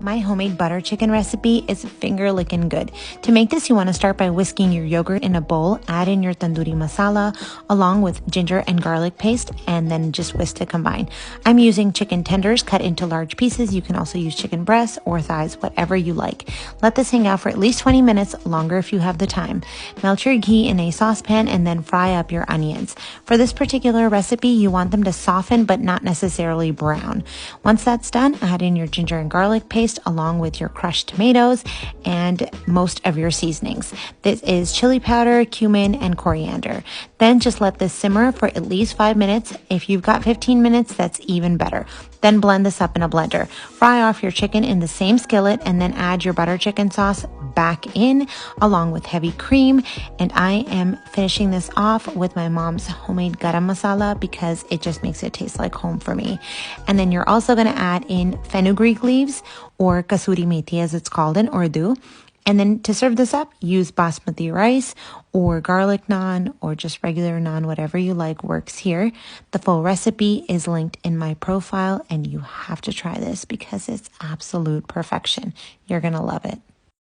My homemade butter chicken recipe is finger licking good. To make this, you want to start by whisking your yogurt in a bowl, add in your tandoori masala along with ginger and garlic paste, and then just whisk to combine. I'm using chicken tenders cut into large pieces. You can also use chicken breasts or thighs, whatever you like. Let this hang out for at least 20 minutes, longer if you have the time. Melt your ghee in a saucepan and then fry up your onions. For this particular recipe, you want them to soften but not necessarily brown. Once that's done, add in your ginger and garlic paste along with your crushed tomatoes and most of your seasonings. This is chili powder, cumin, and coriander. Then just let this simmer for at least 5 minutes. If you've got 15 minutes, that's even better. Then blend this up in a blender. Fry off your chicken in the same skillet and then add your butter chicken sauce back in along with heavy cream. And I am finishing this off with my mom's homemade garam masala because it just makes it taste like home for me. And then you're also going to add in fenugreek leaves, or kasuri methi as it's called in Urdu. And then to serve this up, use basmati rice or garlic naan or just regular naan, whatever you like works here. The full recipe is linked in my profile and you have to try this because it's absolute perfection. You're going to love it.